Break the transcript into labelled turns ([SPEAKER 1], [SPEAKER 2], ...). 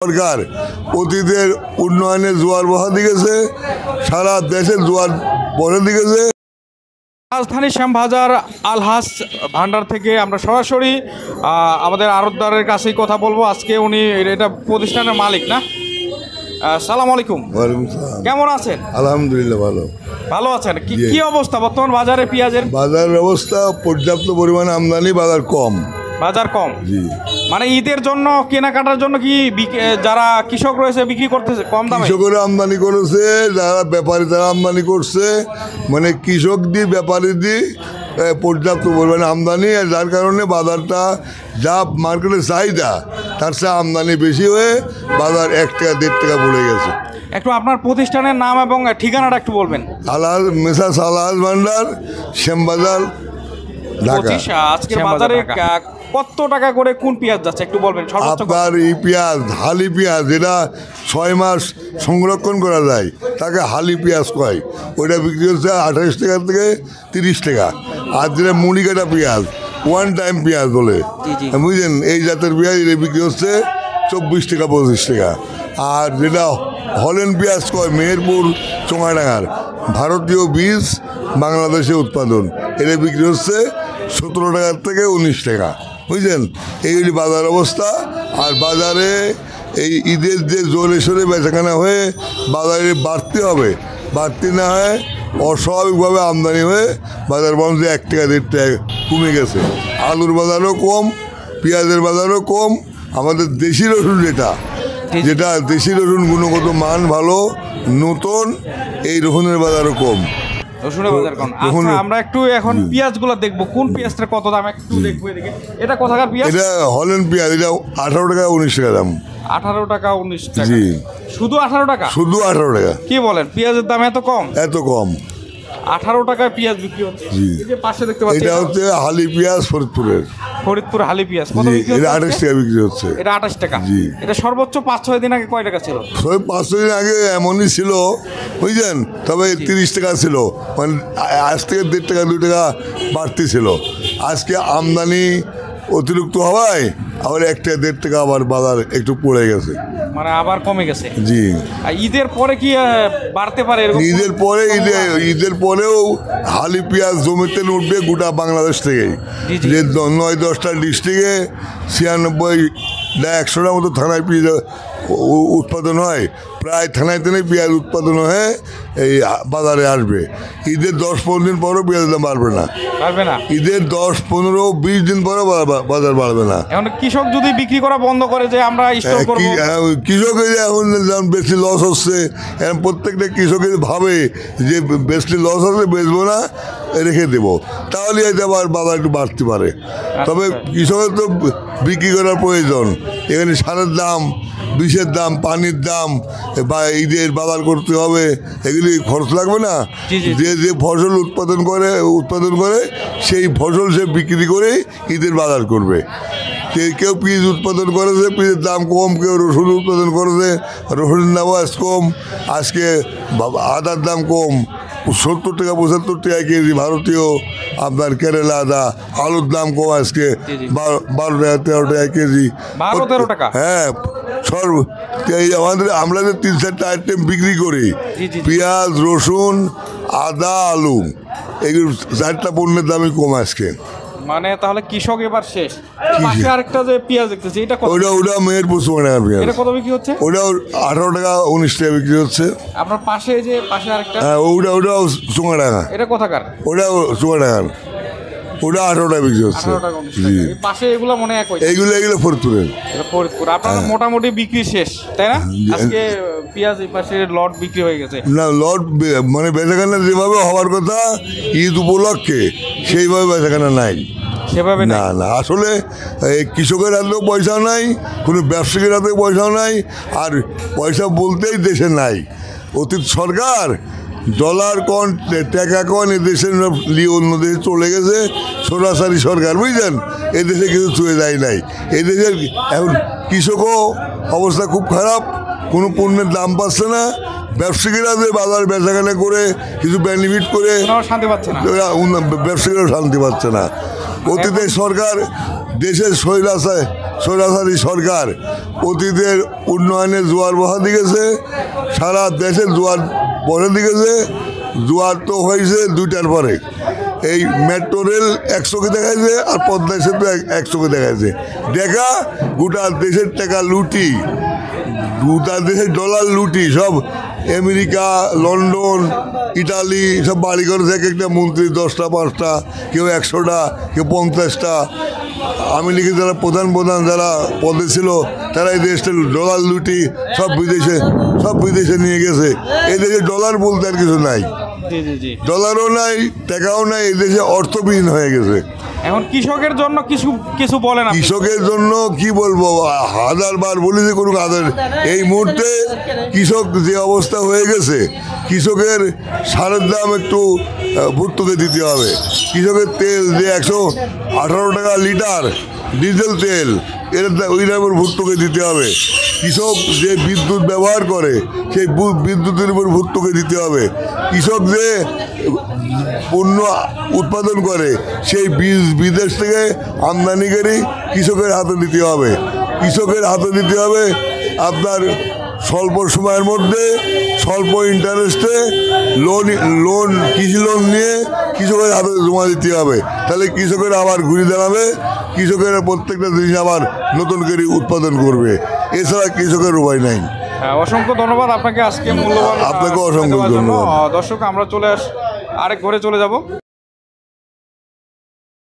[SPEAKER 1] সরকার অতীতের উন্নয়নের জোয়ার বহা দিয়েছে, সারা দেশের জোয়ার বহে দিয়েছে।
[SPEAKER 2] রাজধানী শ্যামবাজার আলহাজ ভান্ডার থেকে আমরা সরাসরি আমাদের আড়তদারের কাছেই কথা বলবো। আজকে উনি এটা প্রতিষ্ঠানের মালিক না? সালাম আলাইকুম। কেমন আছেন?
[SPEAKER 1] আলহামদুলিল্লাহ ভালো।
[SPEAKER 2] ভালো আছেন? কি অবস্থা বর্তমান বাজারে পেঁয়াজের?
[SPEAKER 1] বাজারের অবস্থা পর্যাপ্ত পরিমাণে আমদানি, বাজার কম।
[SPEAKER 2] বাজার কম
[SPEAKER 1] জি,
[SPEAKER 2] মানে ঈদের জন্য কেনাকাটার জন্য কি যারা কৃষক রয়েছে বিক্রি করতেছে কম দামে?
[SPEAKER 1] কৃষকরা আমদানি করেছে, যারা ব্যাপারী তারা আমদানি করছে, মানে কৃষক দিয়ে ব্যাপারী দিয়ে পর্যাপ্ত পরিমাণে আমদানি, যার কারণে বাজারটা যা মার্কেটের চাহিদা তার চেয়ে আমদানি বেশি হয়ে বাজার 1 টাকা 1.5 টাকা পড়ে গেছে।
[SPEAKER 2] একটু আপনার প্রতিষ্ঠানের নাম এবং ঠিকানাটা একটু বলবেন।
[SPEAKER 1] আলহাজ মেসার্স আলহাজ ভান্ডার, শ্যামবাজার, ঢাকা।
[SPEAKER 2] আজকের বাজারে কত টাকা করে কোন পেঁয়াজ যাচ্ছে একটু বলবেন?
[SPEAKER 1] আপনার এই পেঁয়াজ হালি পেঁয়াজ, যেটা 6 মাস সংরক্ষণ করা যায় তাকে হালি পেঁয়াজ কয়, ওইটা বিক্রি হচ্ছে 28 টাকা থেকে 30 টাকা। আর যেটা মুড়ি কাটা পেঁয়াজ, ওয়ান টাইম পেঁয়াজ বলে, বুঝলেন, এই জাতের পেঁয়াজ এটা বিক্রি হচ্ছে 24 টাকা 25 টাকা। আর যেটা হল্যান্ড পেঁয়াজ কয়, মেহেরপুর চোঙাডাঙ্গার ভারতীয় বীজ, বাংলাদেশে উৎপাদন, এটা বিক্রি হচ্ছে 17 টাকার থেকে 19 টাকা, বুঝলেন। এইগুলি বাজার অবস্থা। আর বাজারে এই ঈদের যে জোরে সোরে বেচাকেনা হয়ে বাজারে বাড়তে হবে, বাড়তি না হয় অস্বাভাবিকভাবে আমদানি হয়ে বাজার বন্ধে 1 টাকা 1.5 টাকা কমে গেছে। আলুর বাজারও কম, পেঁয়াজের বাজারও কম। আমাদের দেশি রসুন যেটা দেশি রসুন গুণগত মান ভালো, নতুন, এই রসুনের বাজারও কম।
[SPEAKER 2] রসুনের বাজার কম। আচ্ছা, আমরা একটু এখন পেঁয়াজগুলো দেখবো, কোন পেঁয়াজটা কত দাম একটু দেখবো। এদিকে এটা কোথাকার পেঁয়াজ?
[SPEAKER 1] এটা হল্যান্ড পেঁয়াজ, এটা 18 টাকা 19 টাকা দাম।
[SPEAKER 2] 18 টাকা 19 টাকা?
[SPEAKER 1] জি,
[SPEAKER 2] শুধু 18 টাকা?
[SPEAKER 1] শুধু 18 টাকা।
[SPEAKER 2] কি বলেন, পেঁয়াজের দাম এত কম?
[SPEAKER 1] এত কম,
[SPEAKER 2] 18 টাকায় পেঁয়াজ বিক্রি হচ্ছে।
[SPEAKER 1] জি,
[SPEAKER 2] এই যে পাশে দেখতে পাচ্ছি,
[SPEAKER 1] এটা হচ্ছে হালি পেঁয়াজ, ফরিদপুরের।
[SPEAKER 2] ফরিদপুর হালি পেঁয়াজ কত বিক্রি হচ্ছে?
[SPEAKER 1] এটা 28 টাকা বিক্রি হচ্ছে।
[SPEAKER 2] এটা 28 টাকা?
[SPEAKER 1] জি।
[SPEAKER 2] এটা সর্বোচ্চ 5-6 দিন আগে কয় টাকা ছিল?
[SPEAKER 1] 5-6 দিন আগে এমনই ছিল, বুঝলেন, তবে 30 টাকা ছিল, মানে আজ থেকে 1.5 টাকা 2 টাকা বাড়তি ছিল। আজকে আমদানি অতিরিক্ত হওয়ায় আবার 1 টাকা 1.5 টাকা আবার বাজার একটু পড়ে গেছে,
[SPEAKER 2] মানে আবার কমে গেছে।
[SPEAKER 1] জি।
[SPEAKER 2] আর ঈদের পরে কি বাড়তে পারে?
[SPEAKER 1] ঈদের পরেও হালি পেঁয়াজ জমিতে উঠবে গোটা বাংলাদেশ থেকেই। যে 9-10টা ডিস্ট্রিক্টে 96-100টার মতো থানায় পেঁয়াজ উৎপাদন হয়, প্রায় থানায় পেঁয়াজ উৎপাদন হয়ে এই বাজারে আসবে। ঈদের 10-15 দিন পরেও পেঁয়াজের দাম বাড়বে না। ঈদের 10-15-20 দিন পরেও বাজার বাড়বে না।
[SPEAKER 2] এখন কৃষক যদি বিক্রি করা বন্ধ করে, যে আমরা
[SPEAKER 1] কৃষকের এখন বেশি লস হচ্ছে, এখন প্রত্যেকটা কৃষকের ভাবে যে বেশি লস হচ্ছে, বেচবো না, রেখে দেবো, তাহলে আবার বাজার একটু বাড়তে পারে। তবে কৃষকের তো বিক্রি করার প্রয়োজন। এখানে সারের দাম, বিষের দাম, পানির দাম, বা ঈদের বাজার করতে হবে, এগুলি খরচ লাগবে না? যে ফসল উৎপাদন করে সেই ফসল সে বিক্রি করে ঈদের বাজার করবে। কেউ পিঁয়াজ উৎপাদন করেছে, পিঁয়াজের দাম কম, কেউ রসুন উৎপাদন করেছে, রসুনের দামও আজ কম। আজকে আদার দাম কম, 70 টাকা 75 টাকা কেজি ভারতীয় আপনার কেরালা আদা। আলুর দাম কম, আজকে 12 টাকা 13 টাকা কেজি।
[SPEAKER 2] 12-13 টাকা?
[SPEAKER 1] হ্যাঁ, আমরা যে 3-4টা আইটেম বিক্রি করি, পেঁয়াজ, রসুন, আদা, আলু, এগুলো 4টা পণ্যের দামই কম আজকে।
[SPEAKER 2] মানে তাহলে কৃষক এবার শেষ। পাশে আরেকটা যে পেঁয়াজ দেখতেছি, এটা কত?
[SPEAKER 1] ওটা মেহেরপুর চোঙাডাঙ্গার পেঁয়াজ।
[SPEAKER 2] এটা কত বিক্রি হচ্ছে?
[SPEAKER 1] ওটাও 18 টাকা 19 টাকা বিক্রি হচ্ছে।
[SPEAKER 2] আপনার পাশে যে আরেকটা,
[SPEAKER 1] হ্যাঁ, ওটাও চোঙাডাঙ্গা।
[SPEAKER 2] এটা কোথাকার?
[SPEAKER 1] ওটাও চোঙাডাঙ্গার, ওটা 18 টাকা বিক্রি হচ্ছে। জি,
[SPEAKER 2] পাশে এগুলো মনে হয়
[SPEAKER 1] এগুলো ফরিদপুরের।
[SPEAKER 2] ফরিদপুর আপনার মোটামুটি বিক্রি শেষ, তাই না? আজকে পেঁয়াজ এই পাশে লট বিক্রি হয়ে গেছে
[SPEAKER 1] না? লট মানে বেচাকেনা যেভাবে হওয়ার কথা ঈদ উপলক্ষে, সেইভাবে বেচাকেনা নাই
[SPEAKER 2] সেভাবে
[SPEAKER 1] না। আসলে কৃষকের হাতেও পয়সা নাই, কোনো ব্যবসায়ীর হাতেও পয়সাও নাই, আর পয়সা বলতেই দেশে নাই। অতীত সরকার ডলার কন, টাকা কন, এদেশের নিয়ে অন্য দেশে চলে গেছে সরাসরি সরকার, বুঝলেন। এদেশে কিছু চলে যায় নাই। এদেশের এখন কৃষকও অবস্থা খুব খারাপ, কোনো পণ্যের দাম পাচ্ছে না। ব্যবসায়ীরা যে বাজার বেচাকেনা করে কিছু বেনিফিট করে
[SPEAKER 2] শান্তি পাচ্ছে না,
[SPEAKER 1] ব্যবসায়ীরাও শান্তি পাচ্ছে না। অতীতে সরকার দেশের সরাসরি সরকার অতীতের উন্নয়নের জোয়ার বসা দিয়েছে, সারা দেশে জোয়ার বসে দিয়েছে। জোয়ার তো হয়েছে 2টার পরে। এই মেট্রো রেল 100কে দেখাইছে আর পদ্মা সেতু 100কে দেখাইছে। দেখা গোটা দেশের টাকা লুটি, গোটা দেশের ডলার লুটি, সব আমেরিকা, লন্ডন, ইটালি সব বাড়ি করেছে। এক একটা মন্ত্রী 10টা 5টা, কেউ 100টা, কেউ 50টা। আওয়ামী লীগের যারা প্রধান যারা পদে ছিল তারা এই দেশটা ডলার লুটি সব বিদেশে নিয়ে গেছে। এই দেশে ডলার বলতে আর কিছু নাই, ডলারও নাই, টাকাও নাই, এই দেশে অর্থবিহীন হয়ে গেছে।
[SPEAKER 2] এখন কৃষকের জন্য কিছু বলেন আপনি?
[SPEAKER 1] কৃষকের জন্য কি বলবো, 1000বার বলেছি কোনো কাজের। এই মুহূর্তে কৃষক যে অবস্থা হয়ে গেছে, কৃষকের সারের দাম একটু ভর্তুকি দিতে হবে। কৃষকের তেল যে 118 টাকা লিটার ডিজেল তেল, এর ওই দামের ভর্তুকি দিতে হবে। কৃষক যে বিদ্যুৎ ব্যবহার করে সেই বিদ্যুতের উপর ভর্তুকি দিতে হবে। কৃষক যে পণ্য উৎপাদন করে সেই বিদেশ থেকে আমদানিকারী কৃষকের হাতে দিতে হবে। কৃষকের হাতে দিতে হবে আপনার স্বল্প সময়ের মধ্যে স্বল্প ইন্টারেস্টে কৃষি লোন নিয়ে কৃষকের হাতে জমা দিতে হবে। তাহলে কৃষকের আবার ঘুরে দাঁড়াবে, কৃষকেরা প্রত্যেকটা জিনিস আবার নতুন করে উৎপাদন করবে। এছাড়া কৃষকের উপায় নাই।
[SPEAKER 2] অসংখ্য ধন্যবাদ আপনাকে আজকে মূল্যবান।
[SPEAKER 1] আপনাকে অসংখ্য ধন্যবাদ।
[SPEAKER 2] দর্শক, আমরা আরেক ঘরে চলে যাব।